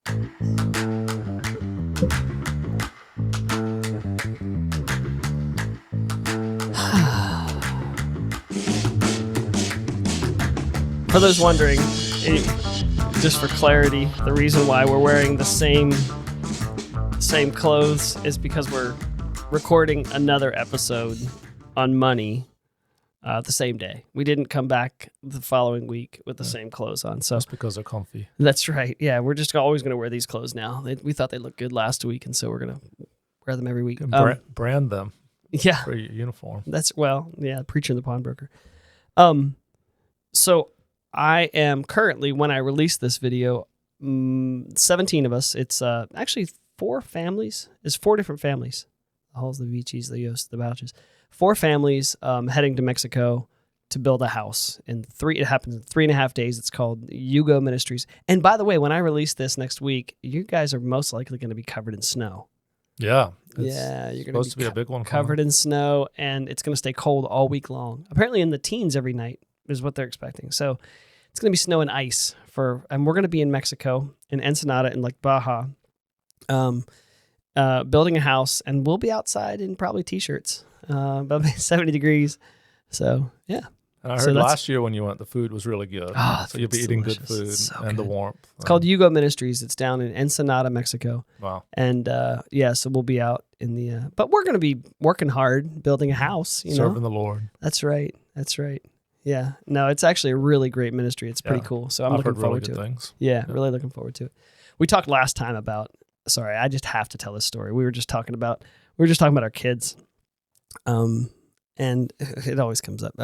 For those wondering, just for clarity, the reason why we're wearing the same clothes is because we're recording another episode on money the same day. We didn't come back the following week with the same clothes on. So that's because they're comfy. That's right. Yeah, we're just always going to wear these clothes now. We thought they looked good last week, and so we're going to wear them every week. Brand them. Yeah. For your uniform. Preacher and the pawnbroker. So I am currently, when I release this video, 17 of us. It's actually 4 families. It's 4 different families. The Halls, the Vicis, the Yost, the Bouches. 4 families heading to Mexico to build a house. It happens in 3.5 days. It's called Yugo Ministries. And by the way, when I release this next week, you guys are most likely going to be covered in snow. Yeah. You're supposed to be a big one. Covered in snow, and it's going to stay cold all week long. Apparently in the teens every night is what they're expecting. So it's going to be snow and ice and we're going to be in Mexico, in Ensenada, in like Baja, building a house, and we'll be outside in probably t-shirts, about 70 degrees. So yeah. And I heard last year when you went, the food was really good. So you'll be eating delicious. Good food so and good. The warmth. It's called Yugo Ministries. It's down in Ensenada, Mexico. Wow. And so we'll be out in the, but we're going to be working hard, building a house, Serving the Lord. That's right. Yeah. No, it's actually a really great ministry. It's pretty cool. So I'm looking forward to it. Things. Yeah, really looking forward to it. We talked last time about, sorry, I just have to tell this story. We were just talking about our kids. And it always comes up.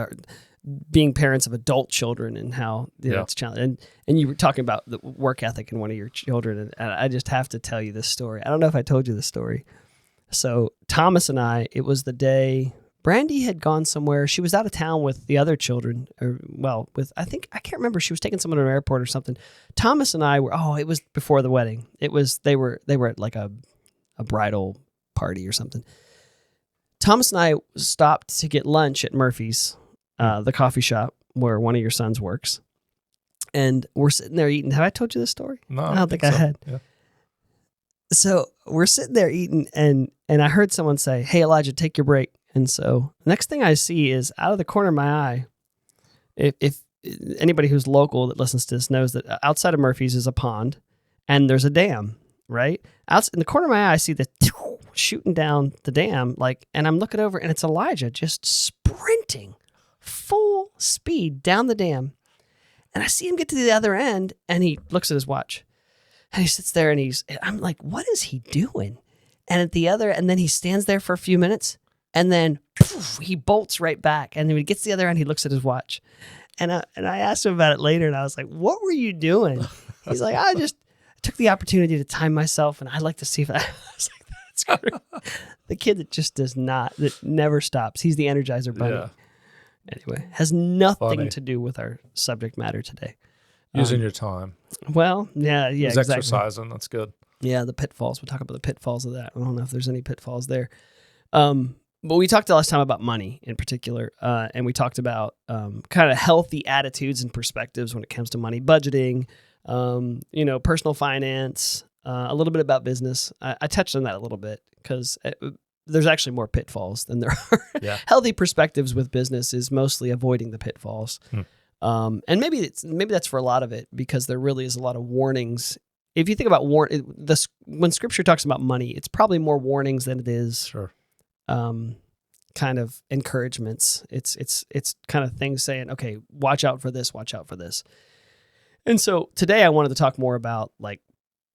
Being parents of adult children and how it's challenging. And you were talking about the work ethic in one of your children, and I just have to tell you this story. I don't know if I told you this story. So Thomas and I, it was the day Brandy had gone somewhere. She was out of town with the other children, I can't remember. She was taking someone to an airport or something. Thomas and I were, it was before the wedding. They were at like a bridal party or something. Thomas and I stopped to get lunch at Murphy's, the coffee shop where one of your sons works. And we're sitting there eating. Have I told you this story? No, I don't think I had. Yeah. So we're sitting there eating, and I heard someone say, "Hey, Elijah, take your break." And so the next thing I see is out of the corner of my eye, if anybody who's local that listens to this knows that outside of Murphy's is a pond, and there's a dam, right? Out in the corner of my eye, I see the shooting down the dam, and I'm looking over, and it's Elijah just sprinting full speed down the dam. And I see him get to the other end, and he looks at his watch, and he sits there, and I'm like, what is he doing? And then he stands there for a few minutes, and then poof, he bolts right back. And when he gets to the other end, he looks at his watch. And I asked him about it later, and I was like, what were you doing? He's like, I took the opportunity to time myself, and I'd like to see if I was like, that's great. The kid that never stops. He's the Energizer Bunny. Yeah. Anyway, has nothing to do with our subject matter today. Using your time. Well, yeah, exactly. Exercising, that's good. Yeah, the pitfalls. We'll talk about the pitfalls of that. I don't know if there's any pitfalls there. But we talked last time about money in particular, and we talked about kind of healthy attitudes and perspectives when it comes to money, budgeting, personal finance, a little bit about business. I touched on that a little bit because there's actually more pitfalls than there are. Yeah. Healthy perspectives with business is mostly avoiding the pitfalls. And maybe that's for a lot of it, because there really is a lot of warnings. If you think about when Scripture talks about money, it's probably more warnings than it is kind of encouragements. It's kind of things saying, okay, watch out for this, watch out for this. And so today I wanted to talk more about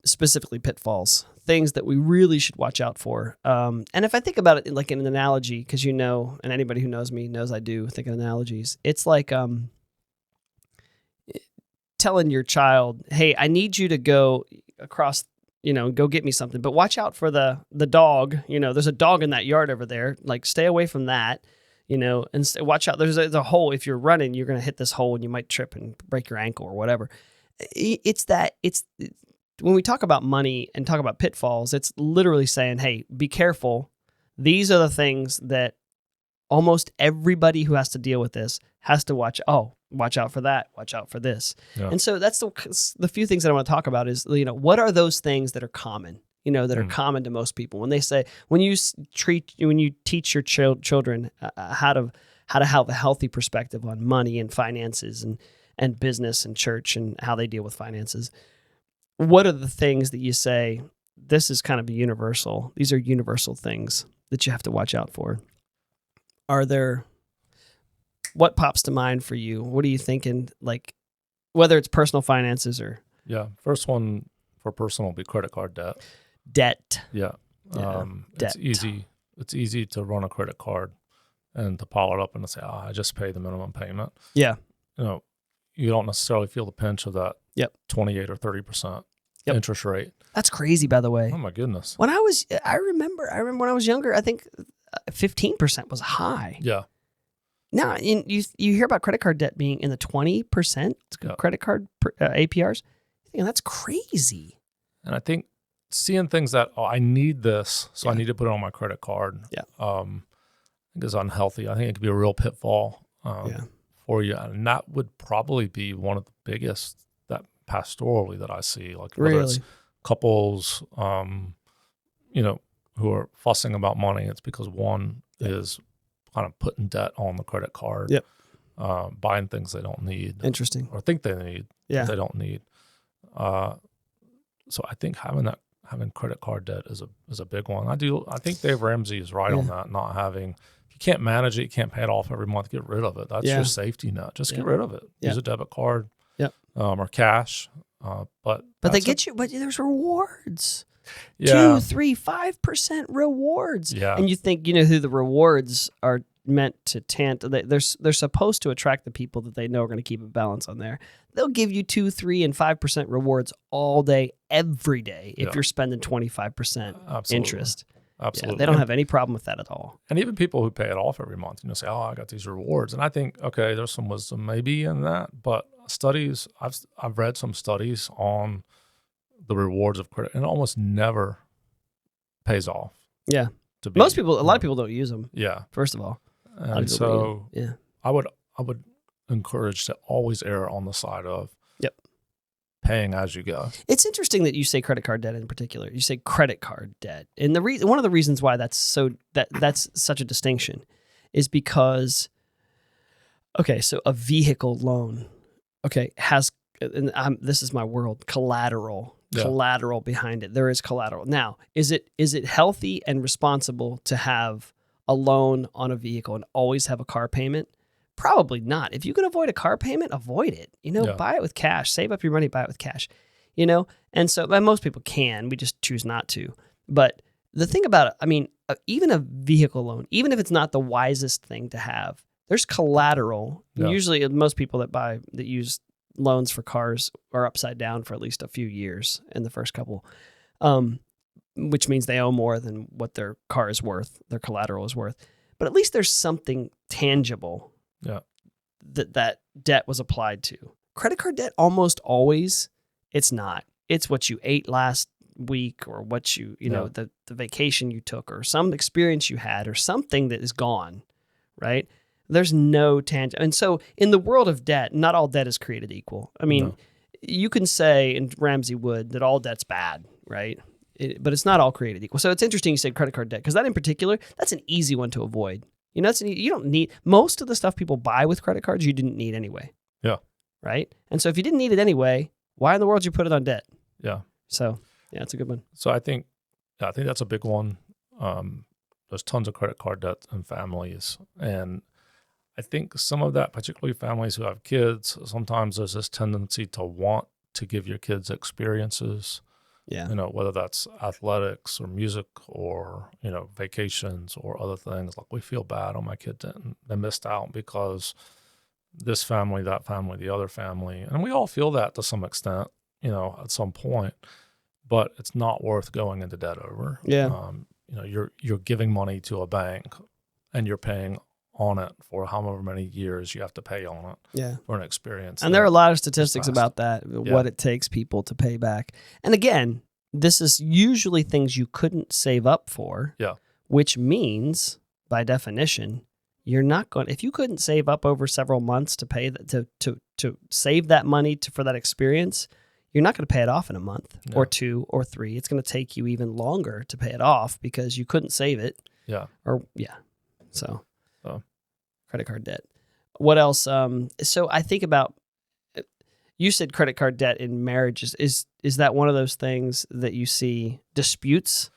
specifically pitfalls, things that we really should watch out for. And if I think about it like in an analogy, because and anybody who knows me knows I do think in analogies. It's like telling your child, hey, I need you to go across, go get me something, but watch out for the dog. There's a dog in that yard over there. Stay away from that, and watch out. There's a hole. If you're running, you're going to hit this hole and you might trip and break your ankle or whatever. When we talk about money and talk about pitfalls, it's literally saying, hey, be careful. These are the things that almost everybody who has to deal with this has to watch. Oh, watch out for that, watch out for this. Yeah. And so that's the few things that I want to talk about is, what are those things that are common, that are common to most people when they say, when you teach your children how to have a healthy perspective on money and finances and business and church and how they deal with finances. What are the things that you say, this is kind of universal? These are universal things that you have to watch out for. What pops to mind for you? What are you thinking? Like, whether it's personal finances or... Yeah. First one for personal would be credit card debt. Debt. Yeah. Debt. It's easy to run a credit card and to pile it up and to say, I just pay the minimum payment. Yeah. You don't necessarily feel the pinch of that 28 or 30% interest rate. That's crazy, by the way. Oh my goodness. I remember when I was younger, I think 15% was high. Yeah. Now, you hear about credit card debt being in the 20% credit card APRs. And that's crazy. And I think seeing things that, I need this, so I need to put it on my credit card. Yeah. I think is unhealthy. I think it could be a real pitfall for you. And that would probably be one of the biggest that pastorally that I see. Like whether it's couples, who are fussing about money, it's because one is kind of putting debt on the credit card, buying things they don't need. Interesting. Or think they need, that they don't need. So I think having credit card debt is a big one. I think Dave Ramsey is right on that. Not having, if you can't manage it, you can't pay it off every month, get rid of it. That's your safety net. Just get rid of it. Use a debit card, or cash. But they get you. But there's rewards. 2, 3, 5% rewards. Yeah. And you think, who the rewards are meant to they're supposed to attract the people that they know are going to keep a balance on there. They'll give you 2, 3, and 5% rewards all day, every day, if you're spending 25% interest. Absolutely. Yeah, they don't have any problem with that at all. And even people who pay it off every month, say, I got these rewards. And I think, okay, there's some wisdom maybe in that, but studies, I've read some studies on the rewards of credit, and it almost never pays off. Yeah. A lot of people don't use them. Yeah. First of all. And so I would encourage to always err on the side of paying as you go. It's interesting that you say credit card debt in particular. You say credit card debt. And one of the reasons why that's such a distinction is because, so a vehicle loan, has, and this is my world, collateral behind it. There is collateral. Now, is it healthy and responsible to have a loan on a vehicle and always have a car payment? Probably not. If you can avoid a car payment, avoid it. Buy it with cash. Save up your money, buy it with cash. And so most people can. We just choose not to. But the thing about it, even a vehicle loan, even if it's not the wisest thing to have, there's collateral. Yeah. Usually, most people that use loans for cars are upside down for at least a few years in the first couple, which means they owe more than what their car is worth, their collateral is worth. But at least there's something tangible that debt was applied to. Credit card debt, almost always, it's not. It's what you ate last week, or what the vacation you took, or some experience you had, or something that is gone, right? There's no tangible. And so in the world of debt, not all debt is created equal. You can say, and Ramsey would, that all debt's bad, right? But it's not all created equal. So it's interesting you said credit card debt, because that in particular, that's an easy one to avoid. You don't need, most of the stuff people buy with credit cards, you didn't need anyway. Yeah. Right? And so if you didn't need it anyway, why in the world did you put it on debt? Yeah. So, it's a good one. So I think that's a big one. There's tons of credit card debt in families. And I think some of that, particularly families who have kids, sometimes there's this tendency to want to give your kids experiences. Yeah. Whether that's athletics or music or, vacations or other things. Like, we feel bad, my kid they missed out because this family, that family, the other family. And we all feel that to some extent, at some point. But it's not worth going into debt over. Yeah. You're giving money to a bank and you're paying on it for however many years you have to pay on it for an experience. And there are a lot of statistics about that, what it takes people to pay back. And again, this is usually things you couldn't save up for, which means, by definition, you're not going. If you couldn't save up over several months to pay to save that money for that experience, you're not going to pay it off in a month or 2 or 3. It's going to take you even longer to pay it off because you couldn't save it. Yeah. So credit card debt. What else? So I think about. You said credit card debt in marriages. Is that one of those things that you see disputes?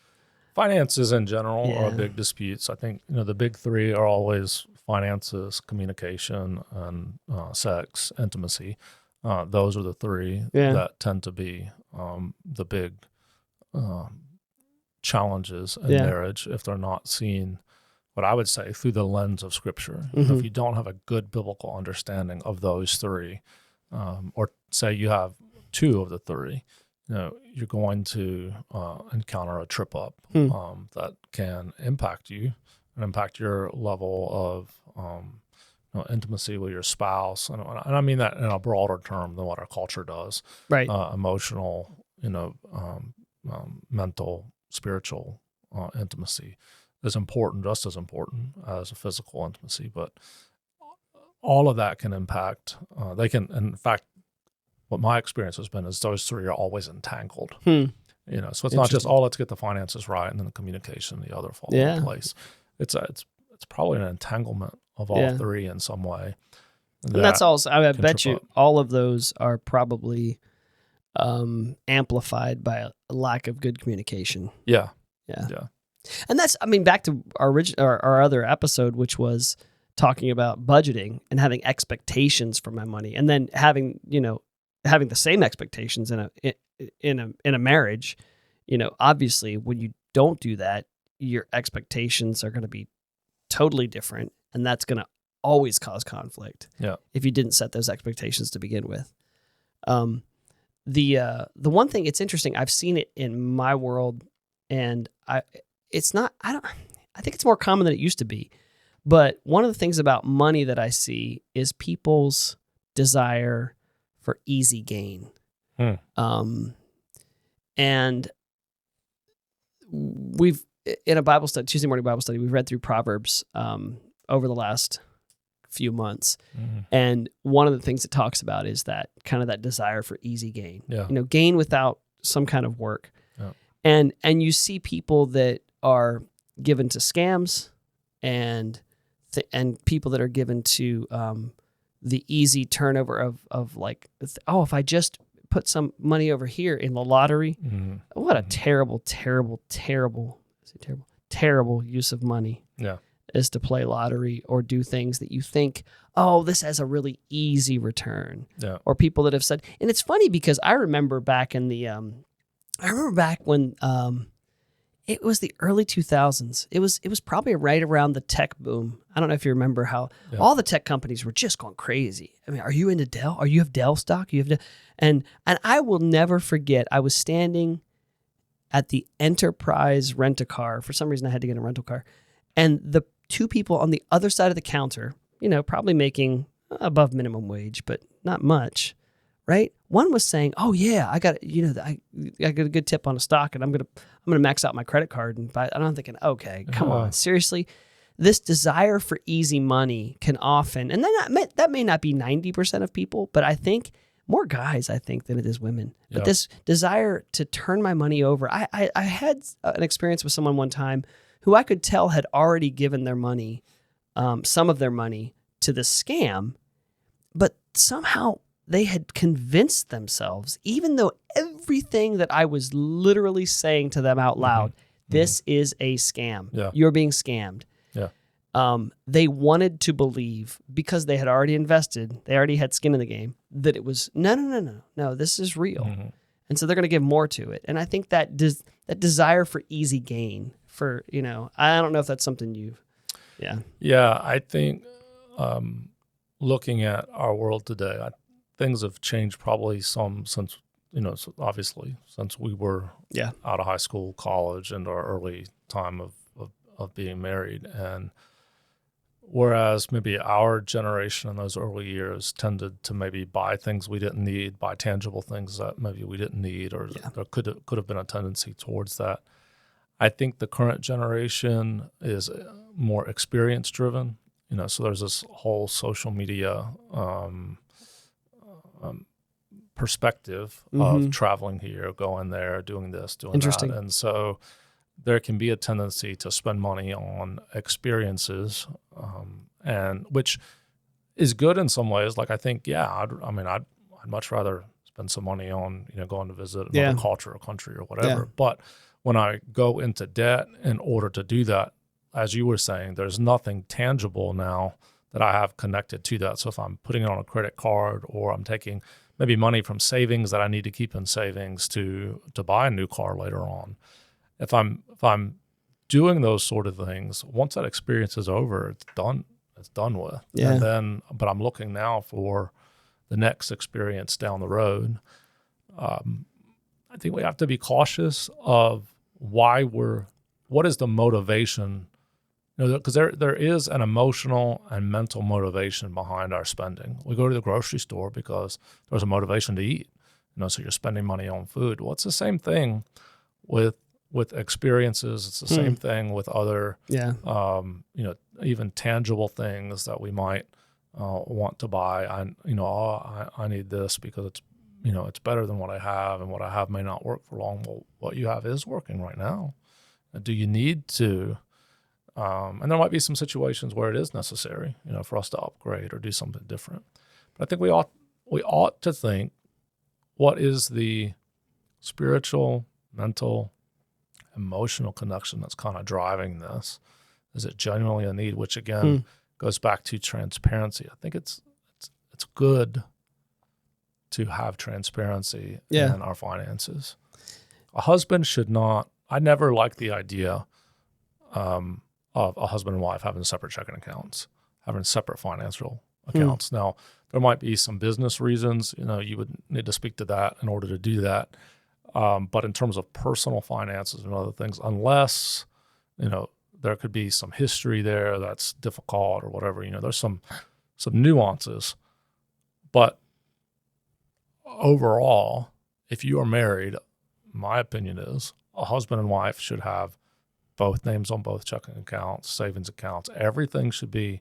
Finances in general are big disputes. I think the big 3 are always finances, communication, and sex, intimacy. Those are the 3 that tend to be the big challenges in marriage if they're not seen, what I would say, through the lens of Scripture. If you don't have a good biblical understanding of those 3, or say you have 2 of the 3, you're going to encounter a trip up that can impact you and impact your level of intimacy with your spouse. And I mean that in a broader term than what our culture does. Right. Emotional, mental, spiritual intimacy is important, just as important as a physical intimacy. But all of that can impact. They can, in fact, what my experience has been is those 3 are always entangled. So it's not just, let's get the finances right and then the communication, the other fall into place. It's probably an entanglement of all 3 in some way. And that's also, I bet you all of those are probably amplified by a lack of good communication. Yeah. And that's, back to our other episode, which was talking about budgeting and having expectations for my money, and then having the same expectations in a marriage. Obviously, when you don't do that, your expectations are going to be totally different, and that's going to always cause conflict. Yeah, if you didn't set those expectations to begin with. The one thing, it's interesting. I've seen it in my world, and I think it's more common than it used to be. But one of the things about money that I see is people's desire for easy gain. And we've, in a Bible study, Tuesday morning Bible study, we've read through Proverbs over the last few months. And one of the things it talks about is that kind of that desire for easy gain. Gain without some kind of work. And you see people that are given to scams and people that are given to the easy turnover of like, if I just put some money over here in the lottery, what a terrible use of money is to play lottery or do things that you think, this has a really easy return. Or people that have said, and it's funny because I remember back in the, when it was the early 2000s. It was probably right around the tech boom. I don't know if you remember how all the tech companies were just going crazy. Are you into Dell? Are you have Dell stock? You have and I will never forget. I was standing at the Enterprise rent-a-car. For some reason, I had to get a rental car, and the 2 people on the other side of the counter, probably making above minimum wage, but not much. Right? One was saying, "Oh yeah, I got I got a good tip on a stock, and I'm gonna max out my credit card and buy." And I'm thinking, okay, come on, seriously, this desire for easy money can often, and then that may not be 90% of people, but I think more guys, than it is women. But this desire to turn my money over, I had an experience with someone one time who I could tell had already given their money, some of their money to the scam, but somehow they had convinced themselves, even though everything that I was literally saying to them out loud, this is a scam. You're being scammed. They wanted to believe, because they had already invested, they already had skin in the game, that it was, no, this is real. And so they're going to give more to it. And I think that that desire for easy gain, I don't know if that's something you've, I think looking at our world today, things have changed probably some since, obviously, since we were out of high school, college, and our early time of being married. And whereas maybe our generation in those early years tended to maybe buy things we didn't need, buy tangible things that maybe we didn't need, or there could have been a tendency towards that. I think the current generation is more experience driven, So there's this whole social media perspective of traveling here, going there, doing this, doing Interesting. that. And so there can be a tendency to spend money on experiences, and which is good in some ways. Like I think, I'd much rather spend some money on, going to visit another culture or country or whatever. Yeah. But when I go into debt in order to do that, as you were saying, there's nothing tangible now that I have connected to that. So if I'm putting it on a credit card, or I'm taking maybe money from savings that I need to keep in savings to buy a new car later on, if I'm doing those sort of things, once that experience is over, it's done. It's done with. Yeah. And then, but I'm looking now for the next experience down the road. I think we have to be cautious of what is the motivation. Because there is an emotional and mental motivation behind our spending. We go to the grocery store because there's a motivation to eat. So you're spending money on food. Well, it's the same thing with experiences. It's the same thing with other, even tangible things that we might want to buy. I need this because it's better than what I have, and what I have may not work for long. Well, what you have is working right now. Do you need to? And there might be some situations where it is necessary, for us to upgrade or do something different. But I think we ought to think, what is the spiritual, mental, emotional connection that's kind of driving this? Is it genuinely a need? Which again goes back to transparency. I think it's good to have transparency in our finances. A husband should not. I never liked the idea of a husband and wife having separate checking accounts, having separate financial accounts. Now, there might be some business reasons, you would need to speak to that in order to do that. But in terms of personal finances and other things, unless, there could be some history there that's difficult or whatever, there's some nuances. But overall, if you are married, my opinion is a husband and wife should have both names on both checking accounts, savings accounts. Everything should be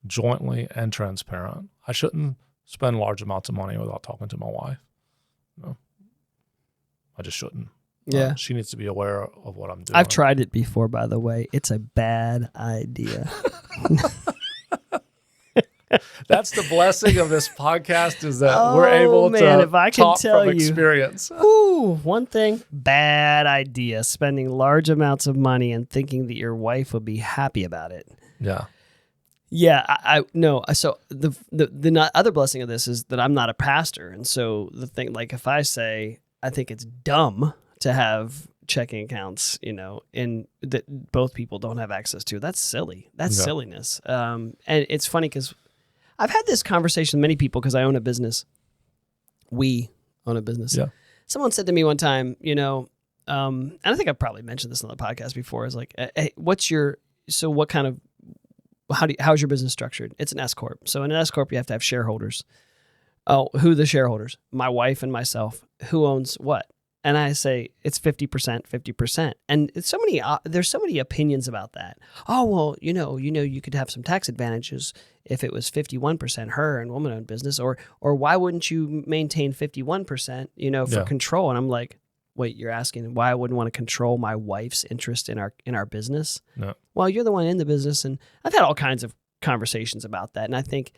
jointly and transparent. I shouldn't spend large amounts of money without talking to my wife. I just shouldn't. Yeah. She needs to be aware of what I'm doing. I've tried it before, by the way. It's a bad idea. That's the blessing of this podcast, is that we're able to if I can talk tell from you, experience. One thing, bad idea, spending large amounts of money and thinking that your wife would be happy about it. Yeah. Yeah, I no. So the other blessing of this is that I'm not a pastor. And so the thing, like if I say, I think it's dumb to have checking accounts, in that both people don't have access to, that's silly. That's silliness. And it's funny because I've had this conversation with many people because I own a business. We own a business. Yeah. Someone said to me one time, and I think I've probably mentioned this on the podcast before, is like, hey, how's your business structured? It's an S Corp. So in an S Corp, you have to have shareholders. Oh, who are the shareholders? My wife and myself. Who owns what? And I say it's 50%, 50%. And it's there's so many opinions about that. Oh, well, you could have some tax advantages if it was 51% her and woman-owned business, or why wouldn't you maintain 51%, for control? And I'm like, wait, you're asking why I wouldn't want to control my wife's interest in our business? No. Well, you're the one in the business, and I've had all kinds of conversations about that, and I think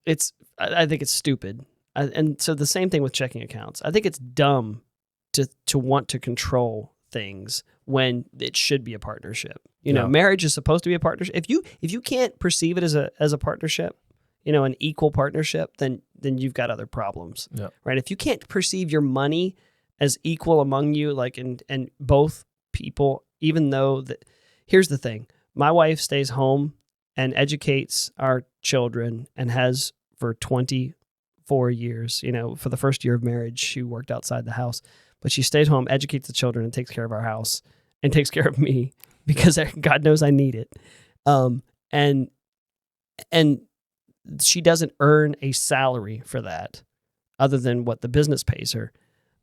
it's stupid. And so the same thing with checking accounts. I think it's dumb to want to control things when it should be a partnership. Marriage is supposed to be a partnership. If you can't perceive it as a partnership, an equal partnership, then you've got other problems. Yeah. Right? If you can't perceive your money as equal among you, like and both people, even though here's the thing. My wife stays home and educates our children and has for 24 years. For the first year of marriage, she worked outside the house, but she stayed home, educates the children, and takes care of our house and takes care of me because God knows I need it. And she doesn't earn a salary for that other than what the business pays her.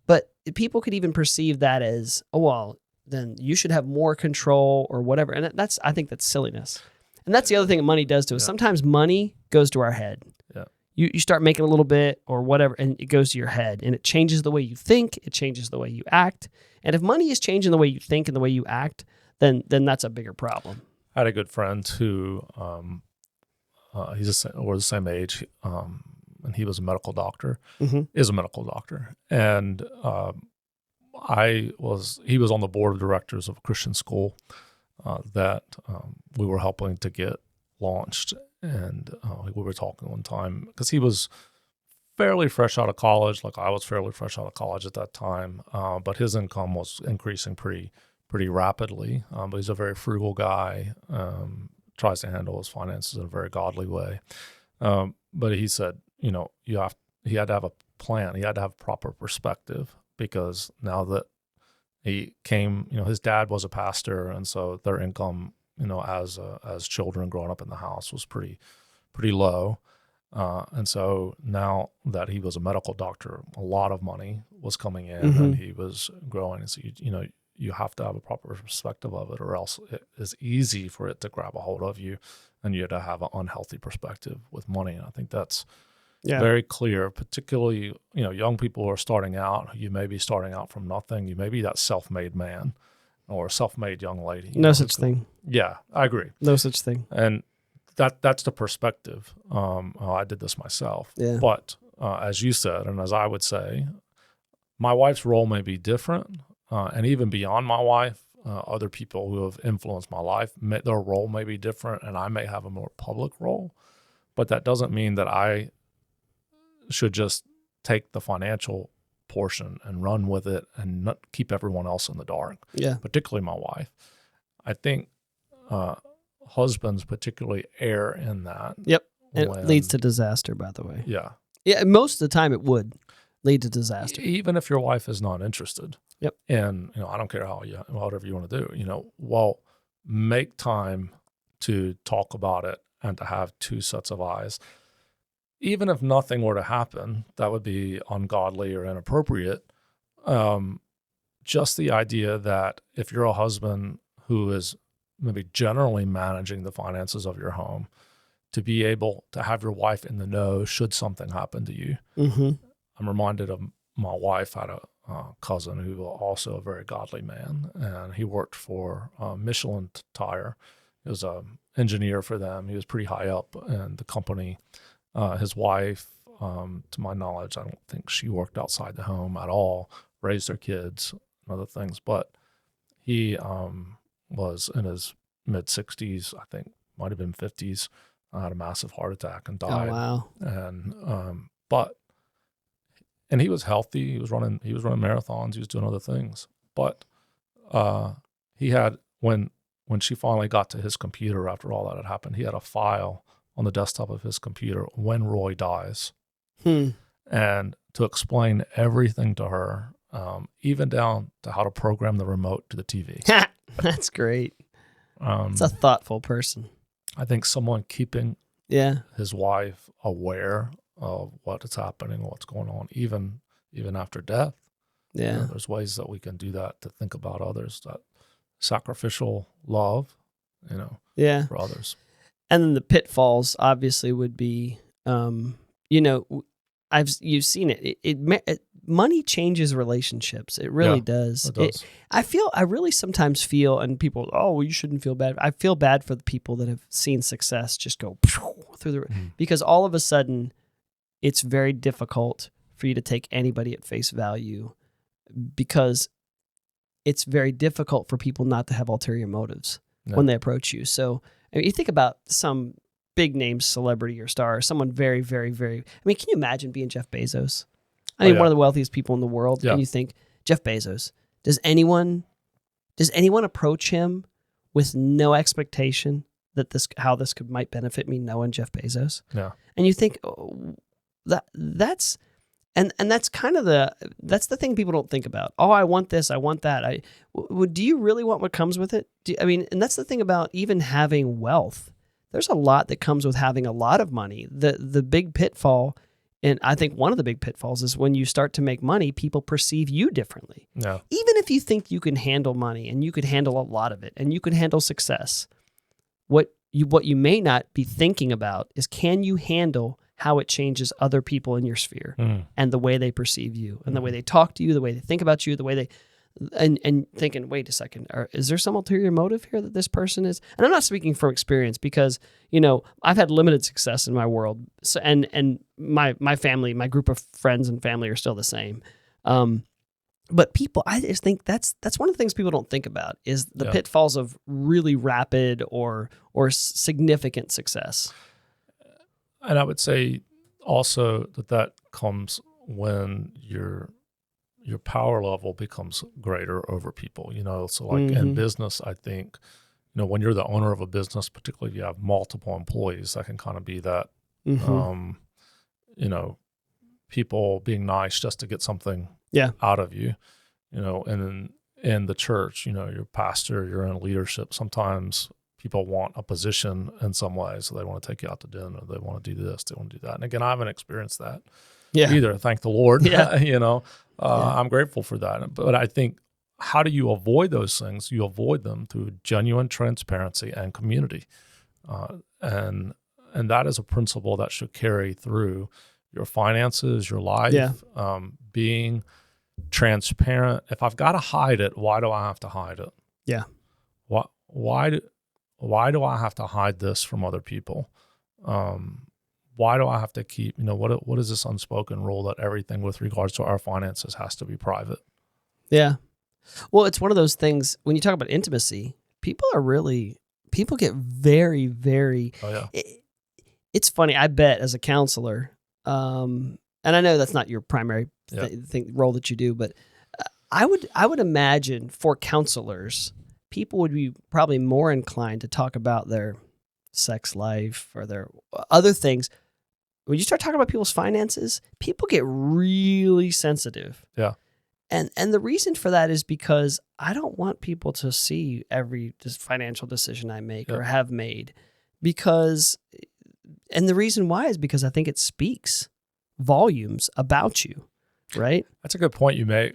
But people could even perceive that as, oh, well, then you should have more control or whatever. And I think that's silliness. And that's the other thing that money does to us. Sometimes money goes to our head. Yeah. You start making a little bit or whatever, and it goes to your head, and it changes the way you think. It changes the way you act. And if money is changing the way you think and the way you act, then that's a bigger problem. I had a good friend who we're the same age, and he was a medical doctor, is a medical doctor, and he was on the board of directors of a Christian school that we were helping to get launched, and we were talking one time because he was fairly fresh out of college, like I was fairly fresh out of college at that time, but his income was increasing pretty rapidly. But he's a very frugal guy, tries to handle his finances in a very godly way. But he said, he had to have a plan. He had to have proper perspective, because now that he came, his dad was a pastor, and so their income, as children growing up in the house, was pretty low. And so now that he was a medical doctor, a lot of money was coming in, and he was growing. And so, you have to have a proper perspective of it, or else it is easy for it to grab a hold of you, and you have to have an unhealthy perspective with money. And I think that's very clear, particularly, young people who are starting out. You may be starting out from nothing. You may be that self-made man or self-made young lady. No such thing. Yeah, I agree. No such thing. And that's the perspective. I did this myself. Yeah. But as you said, and as I would say, my wife's role may be different. And even beyond my wife, other people who have influenced my life, their role may be different, and I may have a more public role. But that doesn't mean that I should just take the financial portion and run with it and not keep everyone else in the dark. Yeah. Particularly my wife. I think husbands particularly err in that. Yep. And it leads to disaster, by the way. Yeah. Yeah. Most of the time it would lead to disaster. Even if your wife is not interested. Yep. And, I don't care whatever you want to do, make time to talk about it and to have two sets of eyes. Even if nothing were to happen that would be ungodly or inappropriate, just the idea that if you're a husband who is maybe generally managing the finances of your home, to be able to have your wife in the know should something happen to you. I'm reminded of my wife had a cousin who was also a very godly man, and he worked for Michelin Tire. He was an engineer for them. He was pretty high up in the company. His wife, to my knowledge, I don't think she worked outside the home at all, raised their kids and other things. But he was in his mid-60s, I think, might have been 50s, had a massive heart attack and died. Oh, wow. And and he was healthy. He was running marathons. He was doing other things. But he had, when she finally got to his computer after all that had happened, he had a file on the desktop of his computer, when Roy dies. And to explain everything to her, even down to how to program the remote to the TV. That's great. It's a thoughtful person. I think someone keeping his wife aware of what is happening, what's going on, even after death. Yeah. There's ways that we can do that, to think about others, that sacrificial love, for others. And then the pitfalls obviously would be, you've seen it. Money changes relationships. It really does. It does. I really sometimes feel, and people, well, you shouldn't feel bad. I feel bad for the people that have seen success just go through the, because all of a sudden it's very difficult for you to take anybody at face value, because it's very difficult for people not to have ulterior motives when they approach you. So, you think about some big name celebrity or star, someone very, very, very, can you imagine being Jeff Bezos? One of the wealthiest people in the world. Yeah. And you think, Jeff Bezos, does anyone approach him with no expectation that how this might benefit me, knowing Jeff Bezos? Yeah. And you think, that's kind of that's the thing people don't think about. Oh, I want this, I want that. Do you really want what comes with it? And that's the thing about even having wealth. There's a lot that comes with having a lot of money. The big pitfall, and I think one of the big pitfalls, is when you start to make money, people perceive you differently. Yeah. Even if you think you can handle money and you could handle a lot of it and you could handle success, what what you may not be thinking about is, can you handle how it changes other people in your sphere and the way they perceive you and the way they talk to you, the way they think about you, the way they, and thinking, wait a second, is there some ulterior motive here that this person is? And I'm not speaking from experience because, I've had limited success in my world. So, and my family, my group of friends and family are still the same. But people, I just think that's one of the things people don't think about is the pitfalls of really rapid or significant success. And I would say also that comes when your power level becomes greater over people. So like in business, I think, when you're the owner of a business, particularly if you have multiple employees, that can kind of be that, people being nice just to get something out of you, and then in the church, your pastor, you're in leadership. Sometimes people want a position in some way, so they want to take you out to dinner. They want to do this, they want to do that. And again, I haven't experienced that either. Thank the Lord. I'm grateful for that. But I think, how do you avoid those things? You avoid them through genuine transparency and community. And that is a principle that should carry through your finances, your life, being transparent. If I've got to hide it, why do I have to hide it? Yeah. Why do I have to hide this from other people? Why do I have to keep, what is this unspoken rule that everything with regards to our finances has to be private? Yeah. Well, it's one of those things, when you talk about intimacy, people get very, very, it's funny. I bet as a counselor, and I know that's not your primary role that you do, but I would imagine for counselors, people would be probably more inclined to talk about their sex life or their other things. When you start talking about people's finances, people get really sensitive. Yeah. And the reason for that is because I don't want people to see every financial decision I make or have made, and the reason why is because I think it speaks volumes about you, right? That's a good point you make.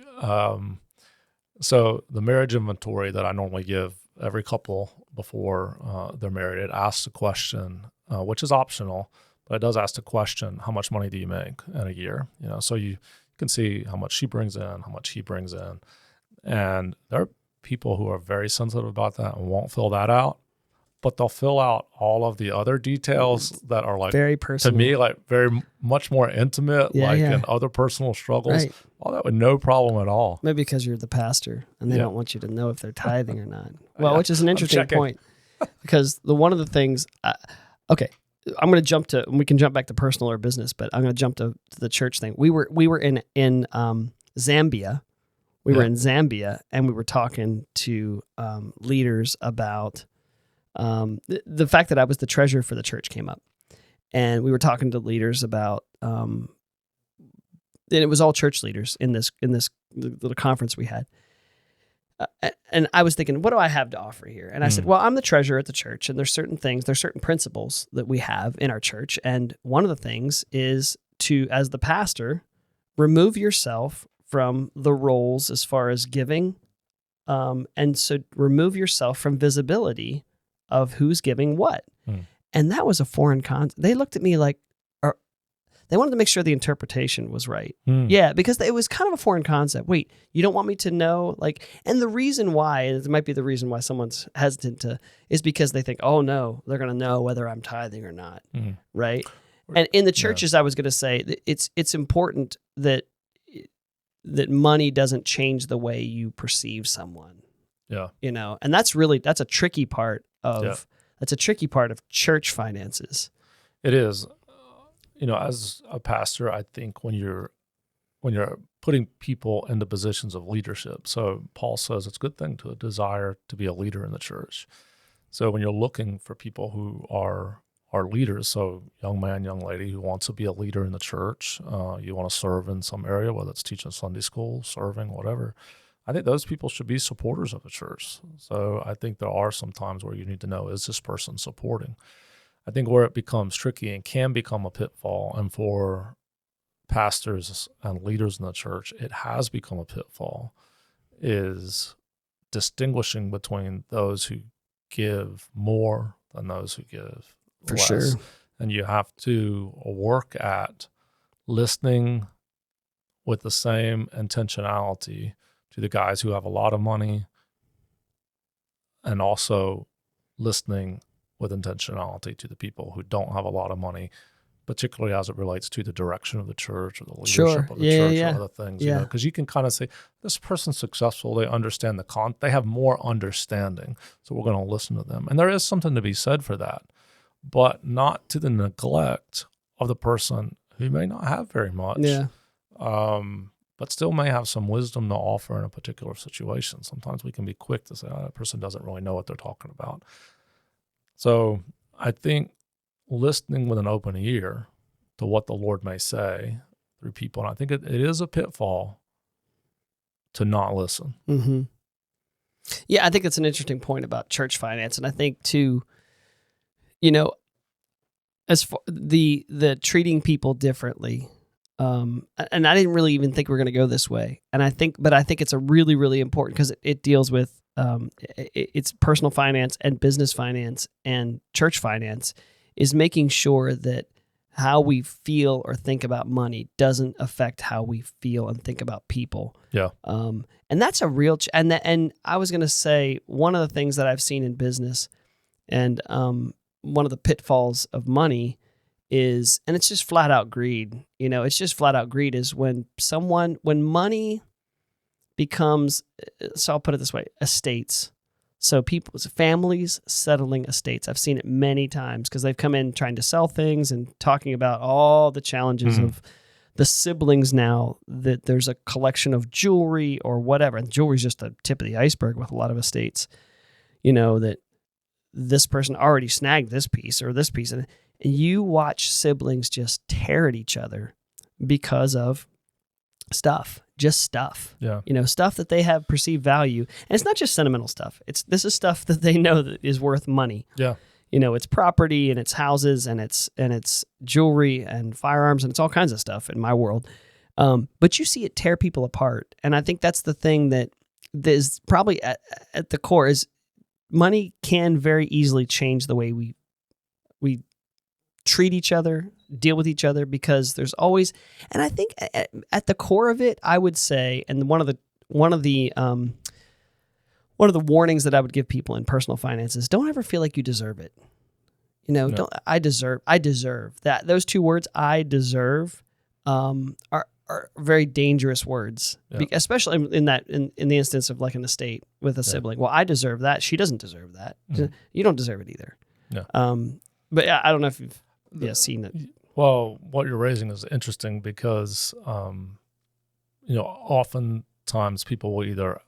So the marriage inventory that I normally give every couple before they're married, it asks a question, which is optional, but it does ask the question, how much money do you make in a year? So you can see how much she brings in, how much he brings in. And there are people who are very sensitive about that and won't fill that out, but they'll fill out all of the other details that are like, very personal. To me, like very much more intimate, in other personal struggles. Right. All that with no problem at all. Maybe because you're the pastor and they don't want you to know if they're tithing or not. Well, which is an interesting point, because one of the things, I'm going to jump to, we can jump back to personal or business, but I'm going to jump to the church thing. We were in Zambia. We were in Zambia, and we were talking to leaders about the fact that I was the treasurer for the church came up, and we were talking to leaders about, and it was all church leaders in this little conference we had. And I was thinking, what do I have to offer here? And I said, well, I'm the treasurer at the church, and there's certain principles that we have in our church. And one of the things is to, as the pastor, remove yourself from the roles as far as giving. And so remove yourself from visibility of who's giving what. And that was a foreign concept. They looked at me like, they wanted to make sure the interpretation was right. Yeah, because it was kind of a foreign concept. Wait, you don't want me to know? And the reason why, and it might be the reason why someone's hesitant is because they think, oh no, they're going to know whether I'm tithing or not, right? And in the churches, I was going to say, it's important that money doesn't change the way you perceive someone. Yeah. And that's a tricky part of church finances. It is. As a pastor, I think when you're putting people into positions of leadership, so Paul says it's a good thing to desire to be a leader in the church. So when you're looking for people who are leaders, so young man, young lady who wants to be a leader in the church, you want to serve in some area, whether it's teaching Sunday school, serving, whatever, I think those people should be supporters of the church. So I think there are some times where you need to know, is this person supporting? I think where it becomes tricky and can become a pitfall, and for pastors and leaders in the church, it has become a pitfall, is distinguishing between those who give more than those who give For less. sure. And you have to work at listening with the same intentionality to the guys who have a lot of money, and also listening with intentionality to the people who don't have a lot of money, particularly as it relates to the direction of the church or the leadership Sure. of the Yeah, church yeah, or other things, yeah. because you can kind of say, this person's successful, they understand they have more understanding, so we're going to listen to them. And there is something to be said for that, but not to the neglect of the person who may not have very much, Yeah. but still may have some wisdom to offer in a particular situation. Sometimes we can be quick to say, oh, that person doesn't really know what they're talking about. So I think listening with an open ear to what the Lord may say through people, and I think it is a pitfall to not listen. Mm-hmm. Yeah, I think it's an interesting point about church finance, and I think too, as far the treating people differently, and I didn't really even think we were going to go this way, and I think it's a really, really important because it deals with it's personal finance and business finance and church finance, is making sure that how we feel or think about money doesn't affect how we feel and think about people. Yeah. And that's a real and I was going to say, one of the things that I've seen in business, and one of the pitfalls of money is, and it's just flat out greed. It's just flat out greed is when money becomes, so I'll put it this way, estates. So families settling estates. I've seen it many times because they've come in trying to sell things and talking about all the challenges of the siblings now, that there's a collection of jewelry or whatever. And jewelry is just the tip of the iceberg with a lot of estates, that this person already snagged this piece or this piece. And you watch siblings just tear at each other because of stuff. Yeah. Stuff that they have perceived value. And it's not just sentimental stuff. This is stuff that they know that is worth money. Yeah. It's property and it's houses and it's jewelry and firearms and it's all kinds of stuff in my world. But you see it tear people apart. And I think that's the thing that is probably at the core is money can very easily change the way we treat each other, deal with each other, because there's always, and I think at the core of it, I would say, and one of the warnings that I would give people in personal finances, don't ever feel like you deserve it. No. I deserve that. Those two words, I deserve, are very dangerous words, especially in the instance of like an estate with a sibling. Well, I deserve that. She doesn't deserve that. Mm-hmm. You don't deserve it either. No. But I don't know if you've seen it. Well, what you're raising is interesting because, oftentimes people will either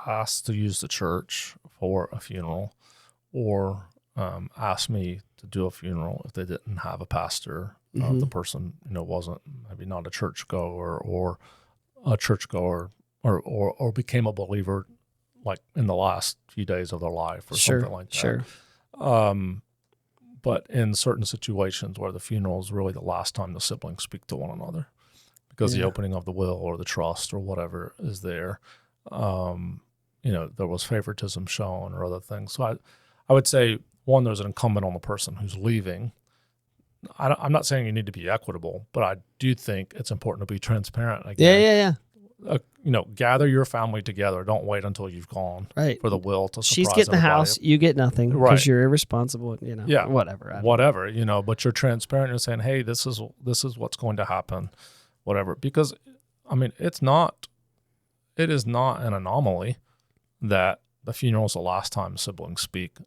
ask to use the church for a funeral or ask me to do a funeral if they didn't have a pastor. The person, wasn't maybe not a churchgoer or a churchgoer or became a believer like in the last few days of their life or something like that. Sure. But in certain situations where the funeral is really the last time the siblings speak to one another because the opening of the will or the trust or whatever is there, there was favoritism shown or other things. So I would say, one, there's an incumbent on the person who's leaving. I'm not saying you need to be equitable, but I do think it's important to be transparent. Again. Yeah. Gather your family together. Don't wait until you've gone for the will to surprise She's getting everybody. the house, you get nothing because you're irresponsible. Whatever. Whatever. But you're transparent. You're saying, hey, this is what's going to happen, whatever. Because it is not an anomaly that the funeral is the last time siblings speak.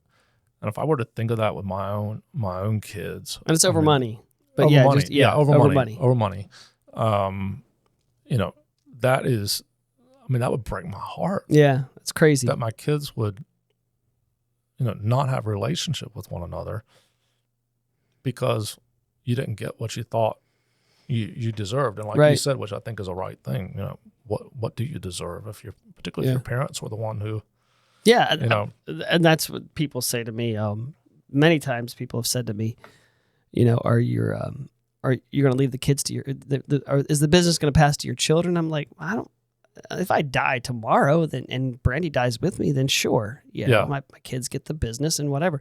And if I were to think of that with my own kids, and it's over money, but over money. Over money. That is, that would break my heart. Yeah, it's crazy. That my kids would, not have a relationship with one another because you didn't get what you thought you deserved. And like you said, which I think is a right thing, what do you deserve particularly if your parents were the one who. Yeah, and that's what people say to me. Many times people have said to me, are you going to leave the kids to is the business going to pass to your children? I'm like, if I die tomorrow and Brandy dies with me, then sure. My kids get the business and whatever.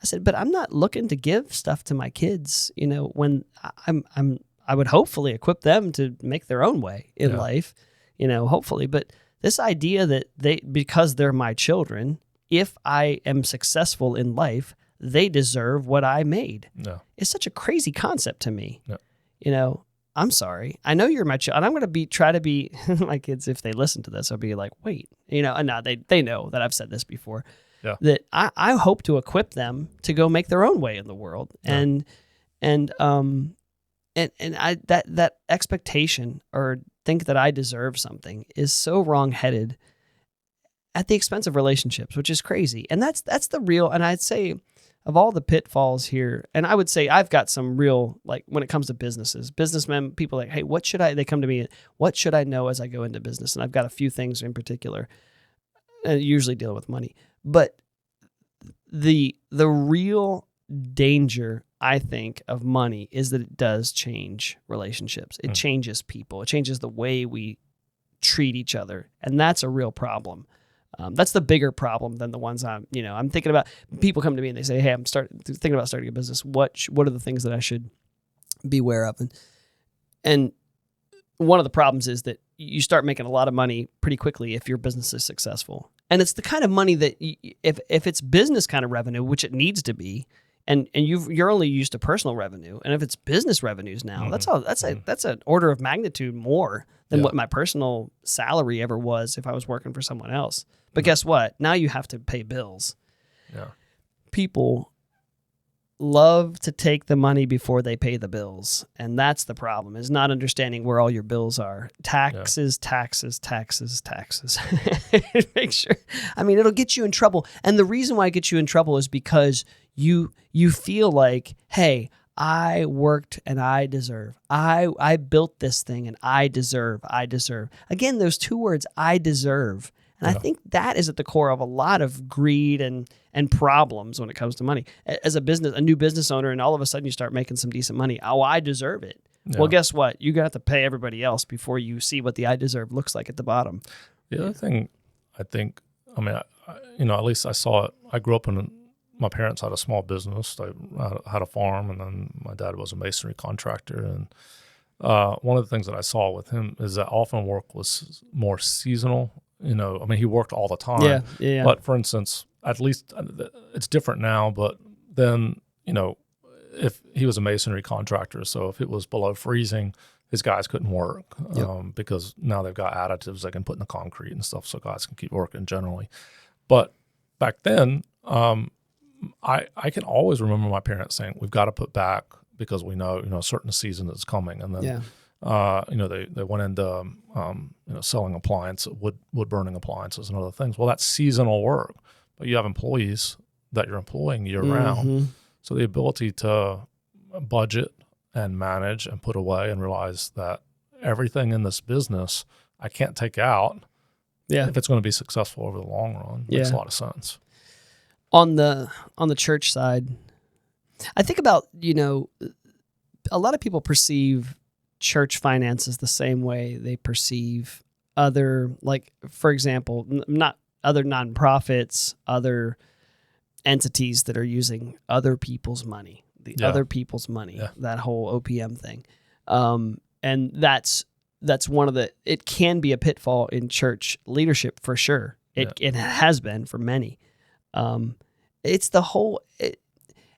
I said, but I'm not looking to give stuff to my kids, when I would hopefully equip them to make their own way in life, hopefully. But this idea that because they're my children, if I am successful in life, they deserve what I made. No. It's such a crazy concept to me. No. I'm sorry. I know you're my child, and I'm going to try to be my kids. If they listen to this, I'll be like, wait, and now they know that I've said this before. Yeah. That I hope to equip them to go make their own way in the world, and I that expectation or think that I deserve something is so wrong-headed at the expense of relationships, which is crazy. And that's the real. And I'd say, of all the pitfalls here, and I would say I've got some real, like when it comes to businessmen, people like, hey, they come to me, what should I know as I go into business? And I've got a few things in particular, usually dealing with money. But the real danger, I think, of money is that it does change relationships. It changes people. It changes the way we treat each other. And that's a real problem. That's the bigger problem than the ones I'm thinking about. People come to me and they say, hey, I'm thinking about starting a business. What are the things that I should be aware of? And one of the problems is that you start making a lot of money pretty quickly if your business is successful. And it's the kind of money that if it's business kind of revenue, which it needs to be, and you're only used to personal revenue, and if it's business revenues now, that's an order of magnitude more than what my personal salary ever was if I was working for someone else. But guess what? Now you have to pay bills. Yeah. People love to take the money before they pay the bills, and that's the problem, is not understanding where all your bills are. Taxes. Make sure. I mean, it'll get you in trouble. And the reason why it gets you in trouble is because you feel like, hey, I worked and I deserve. I built this thing and I deserve. Again, those two words, I deserve. And I think that is at the core of a lot of greed and problems when it comes to money. As a new business owner, and all of a sudden you start making some decent money. Oh, I deserve it. Yeah. Well, guess what? You got to pay everybody else before you see what the I deserve looks like at the bottom. The other thing, I think, at least I saw it. I grew up my parents had a small business. They had a farm, and then my dad was a masonry contractor. And one of the things that I saw with him is that often work was more seasonal. He worked all the time. Yeah. But for instance, at least it's different now, but then, if he was a masonry contractor, so if it was below freezing, his guys couldn't work because now they've got additives they can put in the concrete and stuff, so guys can keep working generally. But back then, I can always remember my parents saying, we've got to put back because we know, a certain season is coming. And then, they went into, selling wood burning appliances and other things. Well, that's seasonal work, but you have employees that you're employing year round. So the ability to budget and manage and put away and realize that everything in this business I can't take out if it's going to be successful over the long run makes a lot of sense. On the church side, I think about, a lot of people perceive church finances the same way they perceive other, like, for example, not other nonprofits, other entities that are using other people's money, that whole OPM thing. And that's one it can be a pitfall in church leadership for sure. It has been for many. It's the whole, and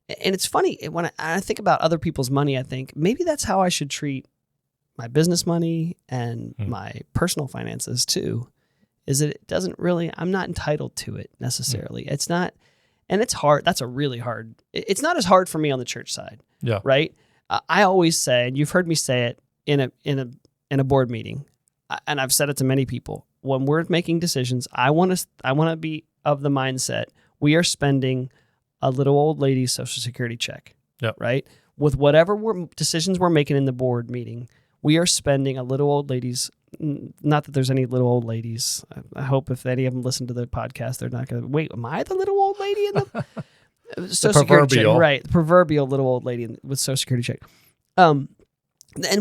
it's funny when I think about other people's money, I think maybe that's how I should treat my business money and my personal finances too, is that it doesn't really, I'm not entitled to it necessarily. It's not, and it's hard. That's a really hard, it's not as hard for me on the church side. Yeah. Right. I always say, and you've heard me say it in a board meeting, and I've said it to many people, when we're making decisions, I want to be of the mindset, we are spending a little old lady's Social Security check. Yep. Right. With whatever decisions we're making in the board meeting, we are spending a little old lady's, not that there's any little old ladies. I hope if any of them listen to the podcast, they're not going to, wait, am I the little old lady in the Social Security check? Right, the proverbial little old lady with Social Security check. And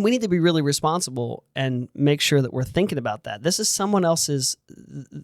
we need to be really responsible and make sure that we're thinking about that. This is someone else's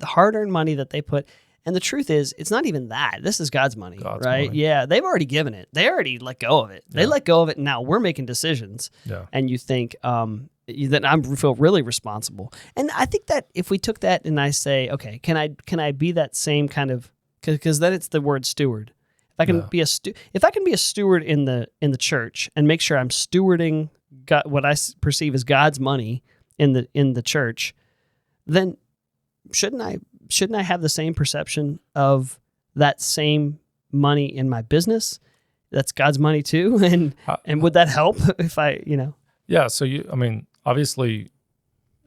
hard-earned money that they put. And the truth is, it's not even that. This is God's money, God's right? money. Yeah, they've already given it. They already let go of it. They let go of it, and now we're making decisions. Yeah. And you think that I feel really responsible. And I think that if we took that and I say, okay, can I be that same kind of, because then it's the word steward. If I can be if I can be a steward in the church and make sure I'm stewarding God, what I perceive as God's money in the church, then shouldn't I have the same perception of that same money in my business? That's God's money too, and would that help if I, Yeah. So obviously,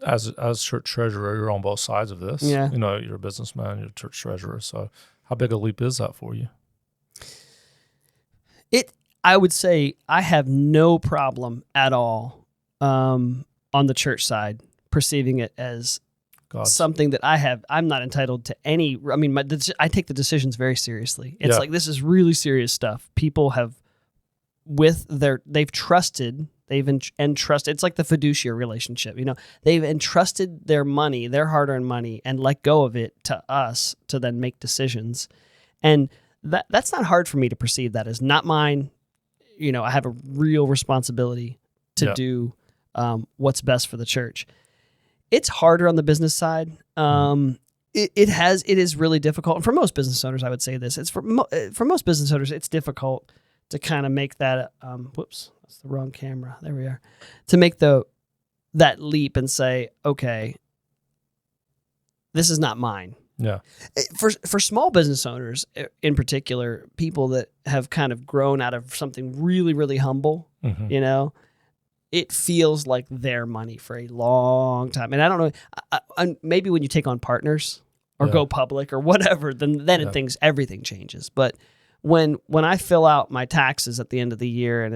as church treasurer, you're on both sides of this. Yeah. You're a businessman, you're a church treasurer. So, how big a leap is that for you? I would say I have no problem at all on the church side perceiving it as something that I'm not entitled to any. I mean, I take the decisions very seriously. It's like, this is really serious stuff. People have, they've trusted, they've entrusted. It's like the fiduciary relationship. They've entrusted their money, their hard-earned money, and let go of it to us to then make decisions. And that's not hard for me to perceive that as not mine. I have a real responsibility to do what's best for the church. It's harder on the business side. It is really difficult. And for most business owners, I would say this. It's for most business owners, it's difficult to kind of make that, whoops, that's the wrong camera. There we are. To make that leap and say, okay, this is not mine. Yeah. For small business owners in particular, people that have kind of grown out of something really, really humble, it feels like their money for a long time. And I don't know, maybe when you take on partners or go public or whatever, then everything changes. But when I fill out my taxes at the end of the year and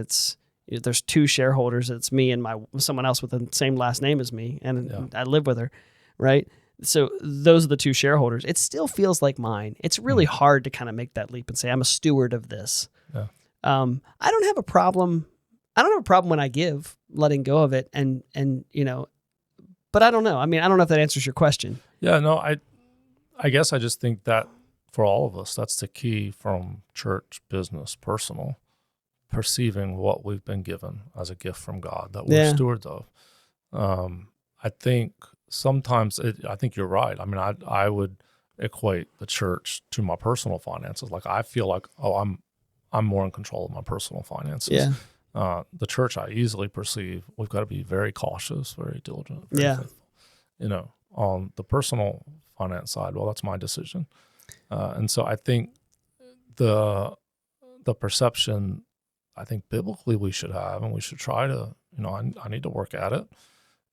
there's two shareholders, it's me and someone else with the same last name as me, and I live with her, right? So those are the two shareholders. It still feels like mine. It's really hard to kind of make that leap and say, I'm a steward of this. Yeah. I don't have a problem. I don't have a problem when I give, letting go of it, and but I don't know. I mean, I don't know if that answers your question. Yeah, no, I guess I just think that for all of us, that's the key from church, business, personal, perceiving what we've been given as a gift from God that we're stewards of. I think sometimes I think you're right. I mean, I would equate the church to my personal finances. Like, I feel like, I'm more in control of my personal finances. Yeah. The church, I easily perceive we've got to be very cautious, very diligent, very faithful. On the personal finance side, well, that's my decision. And so I think the perception, I think biblically we should have, and we should try to, I need to work at it,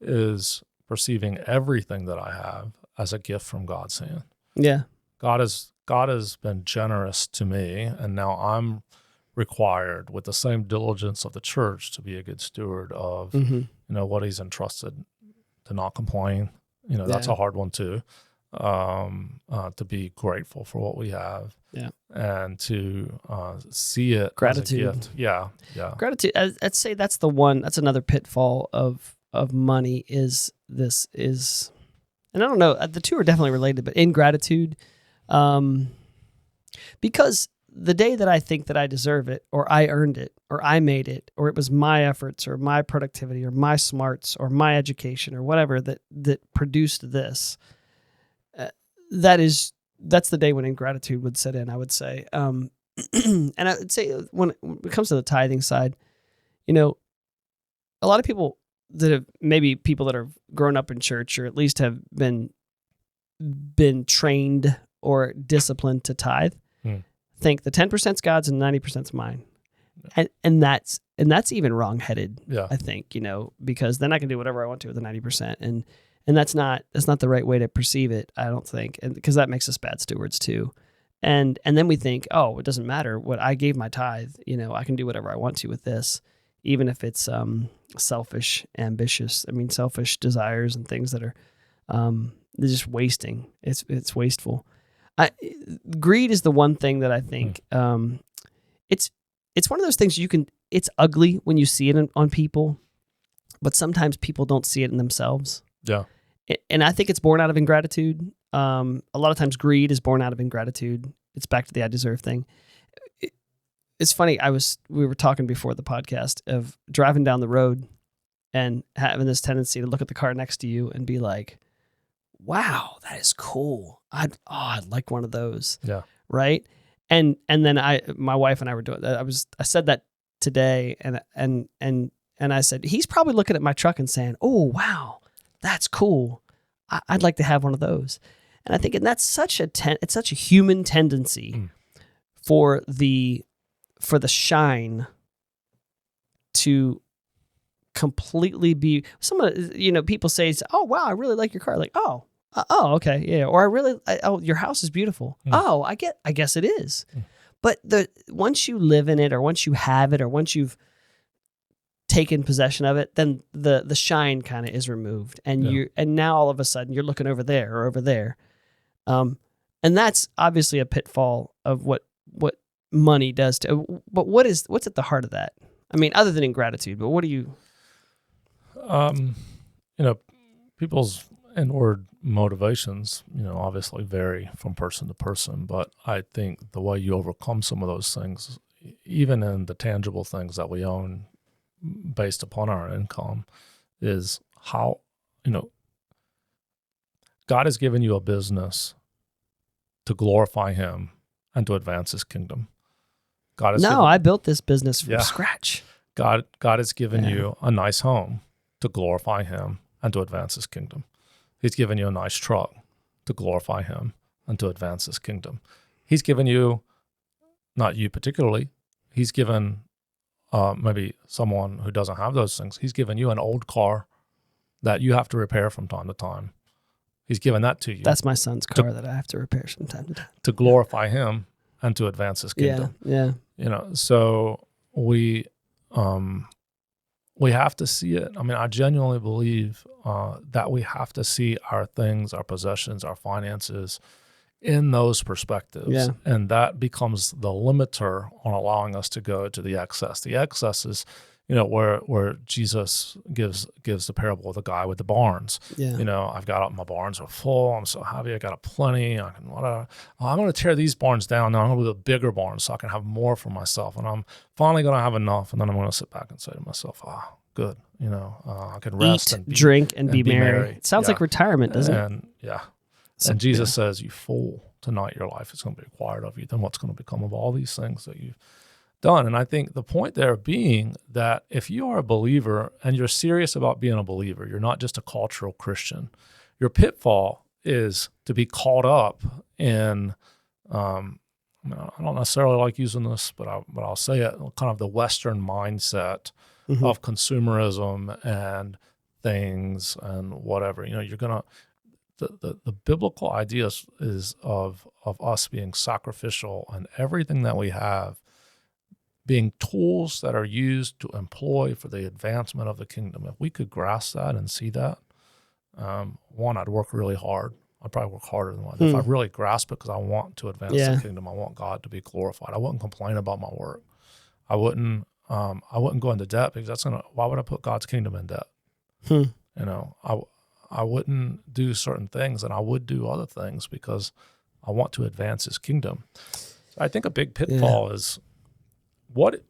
is perceiving everything that I have as a gift from God's hand. Yeah. God has been generous to me, and now I'm required with the same diligence of the church to be a good steward of what he's entrusted, to not complain. That's a hard one too. To be grateful for what we have, and to see it gratitude. As a gift. Yeah. Gratitude. I'd say that's the one. That's another pitfall of money. And I don't know. The two are definitely related, but ingratitude, because the day that I think that I deserve it, or I earned it, or I made it, or it was my efforts, or my productivity, or my smarts, or my education, or whatever that produced this. That's the day when ingratitude would set in, I would say. And I would say when it comes to the tithing side, a lot of people that have grown up in church, or at least have been trained or disciplined to tithe, think the 10%'s God's and 90%'s mine. And that's even wrong-headed, I think, because then I can do whatever I want to with the 90%. And that's not the right way to perceive it, I don't think, and because that makes us bad stewards too. And then we think, oh, it doesn't matter what I gave my tithe. I can do whatever I want to with this, even if it's selfish, ambitious. I mean, selfish desires and things that are they're just wasting. It's wasteful. Greed is the one thing that I think it's one of those things it's ugly when you see it on people, but sometimes people don't see it in themselves. Yeah. and I think it's born out of ingratitude. A lot of times greed is born out of ingratitude. It's back to the I deserve thing. It's funny. We were talking before the podcast of driving down the road and having this tendency to look at the car next to you and be like, wow, that is cool. I'd like one of those. Yeah. Right. And then my wife and I were doing that. I said that today and I said, he's probably looking at my truck and saying, oh, wow, that's cool. I'd like to have one of those. And I think, and that's it's such a human tendency for the shine to completely be people say, oh, wow, I really like your car. Like, oh, okay. Yeah. Or your house is beautiful. Oh, I guess it is. But once you live in it, or once you have it, or once you've taken possession of it, then the shine kind of is removed. And and now all of a sudden you're looking over there or over there. And that's obviously a pitfall of what money does to, but what's at the heart of that? I mean, other than ingratitude, but what do you, people's inward motivations, obviously vary from person to person, but I think the way you overcome some of those things, even in the tangible things that we own based upon our income, is how, God has given you a business to glorify him and to advance his kingdom. I built this business from scratch. God has given you a nice home to glorify him and to advance his kingdom. He's given you a nice truck to glorify him and to advance his kingdom. He's given you, not you particularly, he's given maybe someone who doesn't have those things. He's given you an old car that you have to repair from time to time. He's given that to you. That's my son's car that I have to repair from time to time. To glorify him and to advance his kingdom. Yeah. So we have to see it. I mean, I genuinely believe that we have to see our things, our possessions, our finances in those perspectives. Yeah. And that becomes the limiter on allowing us to go to the excess. The excess is, where Jesus gives the parable of the guy with the barns. Yeah. I've got my barns are full. I'm so happy. I got plenty. I'm going to tear these barns down. Now I'm going to build bigger barns so I can have more for myself. And I'm finally going to have enough. And then I'm going to sit back and say to myself, good. I can rest and drink and be merry. It sounds like retirement, doesn't it? And and Jesus says, you fool, tonight your life is going to be required of you. Then what's going to become of all these things that you've done? And I think the point there being that if you are a believer and you're serious about being a believer, you're not just a cultural Christian. Your pitfall is to be caught up in, I don't necessarily like using this, but I'll say it, kind of the Western mindset of consumerism and things and whatever. You're going to, the biblical idea is of us being sacrificial and everything that we have being tools that are used to employ for the advancement of the kingdom. If we could grasp that and see that, one, I'd work really hard. I'd probably work harder than one. If I really grasp it because I want to advance the kingdom, I want God to be glorified. I wouldn't complain about my work. I wouldn't go into debt because why would I put God's kingdom in debt? I wouldn't do certain things, and I would do other things because I want to advance his kingdom. So I think a big pitfall is what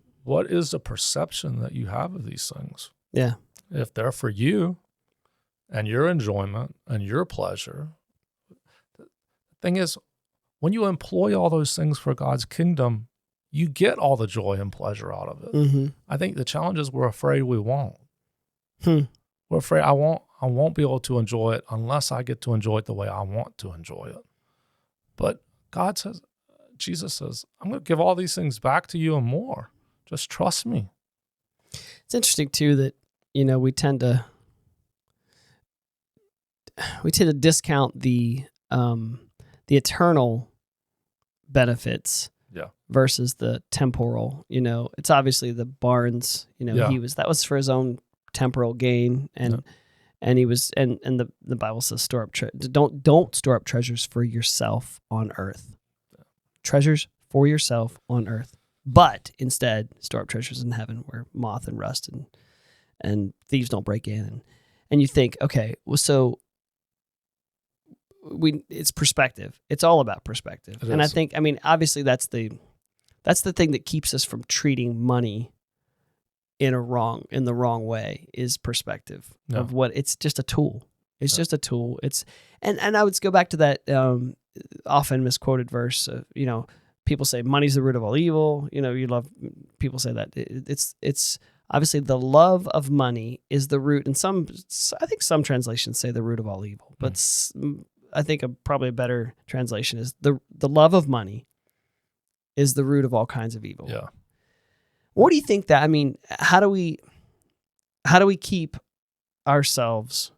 is the perception that you have of these things? Yeah. If they're for you and your enjoyment and your pleasure, the thing is, when you employ all those things for God's kingdom, you get all the joy and pleasure out of it. I think the challenge is we're afraid we won't. We're afraid I won't be able to enjoy it unless I get to enjoy it the way I want to enjoy it. But Jesus says, I'm going to give all these things back to you and more. Just trust me. It's interesting too that, we tend to discount the eternal benefits versus the temporal. It's obviously the barns, that was for his own temporal gain, and he was, and the Bible says store up don't store up treasures for yourself on earth. Treasures for yourself on earth, but instead store up treasures in heaven where moth and rust and thieves don't break in. And you think, okay, well, so it's perspective. It's all about perspective. It and is. I think, I mean, obviously that's the thing that keeps us from treating money in the wrong way is perspective of what it's just a tool. It's just a tool. And I would go back to that often misquoted verse. People say money's the root of all evil. People say that it's obviously the love of money is the root. And I think some translations say the root of all evil, but I think probably a better translation is the love of money is the root of all kinds of evil. Yeah. What do you think that, I mean, how do we keep ourselves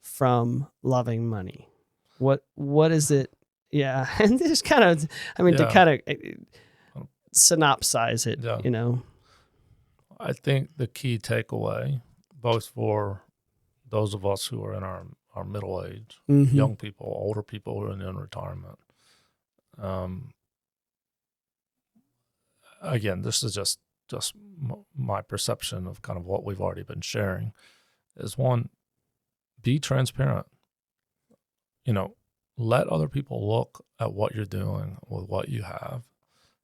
from loving money? What is it? Yeah. And just kind of, to kind of synopsize it, I think the key takeaway, both for those of us who are in our middle age, young people, older people who are in retirement. Again, this is just my perception of kind of what we've already been sharing, is one, be transparent. Let other people look at what you're doing with what you have,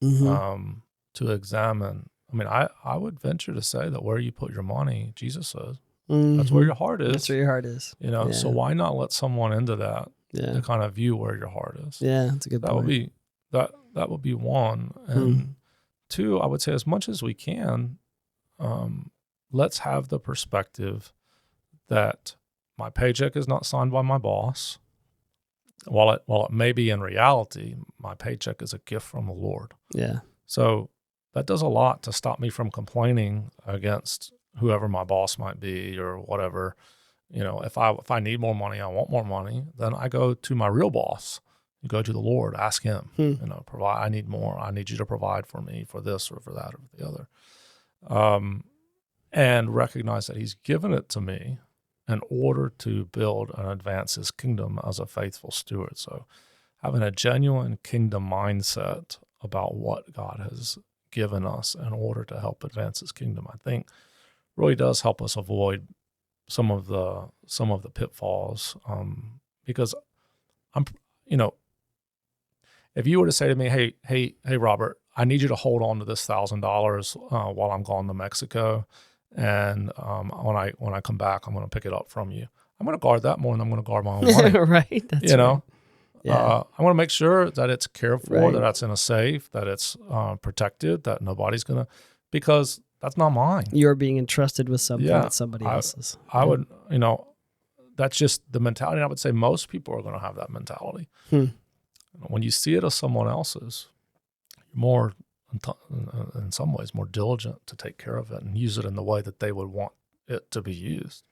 to examine. I mean, I would venture to say that where you put your money, Jesus says, that's where your heart is. That's where your heart is. So why not let someone into that to kind of view where your heart is? Yeah, that's a good point. That would be one. And two, I would say as much as we can, let's have the perspective that my paycheck is not signed by my boss. While it may be in reality, my paycheck is a gift from the Lord. Yeah. So that does a lot to stop me from complaining against whoever my boss might be or whatever. If I need more money, I want more money, then I go to my real boss. You go to the Lord, ask him, provide. I need more. I need you to provide for me for this or for that or for the other. And recognize that he's given it to me in order to build and advance his kingdom as a faithful steward. So having a genuine kingdom mindset about what God has given us in order to help advance his kingdom, I think really does help us avoid some of the pitfalls. Because if you were to say to me, hey, Robert, I need you to hold on to this $1,000 while I'm gone to Mexico, and when I come back, I'm going to pick it up from you. I'm going to guard that more than I'm going to guard my own money. Right? That's right. I want to make sure that it's cared for, that it's in a safe, that it's protected, that nobody's going to, because that's not mine. You're being entrusted with something that somebody else's. I would, that's just the mentality. And I would say most people are going to have that mentality. When you see it as someone else's, you're more, in some ways, more diligent to take care of it and use it in the way that they would want it to be used.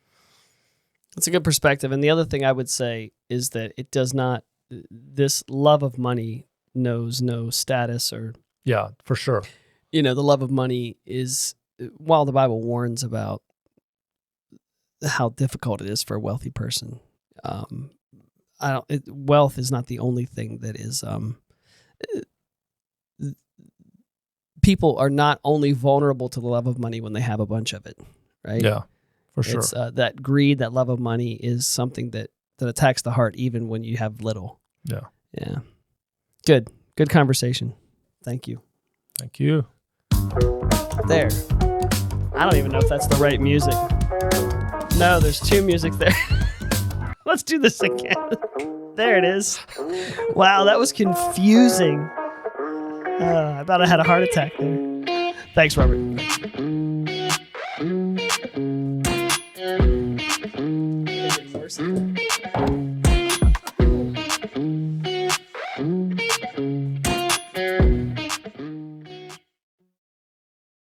That's a good perspective. And the other thing I would say is that it does not, this love of money knows no status or. Yeah, for sure. The love of money is, while the Bible warns about how difficult it is for a wealthy person, wealth is not the only thing that is, people are not only vulnerable to the love of money when they have a bunch of it, right? Yeah, for sure. It's, that greed, that love of money is something that attacks the heart even when you have little. Yeah. Yeah. Good conversation. Thank you. Thank you. There. I don't even know if that's the right music. No, there's two music there. Let's do this again. There it is. Wow, that was confusing. I thought I had a heart attack there. Thanks, Robert. Thanks.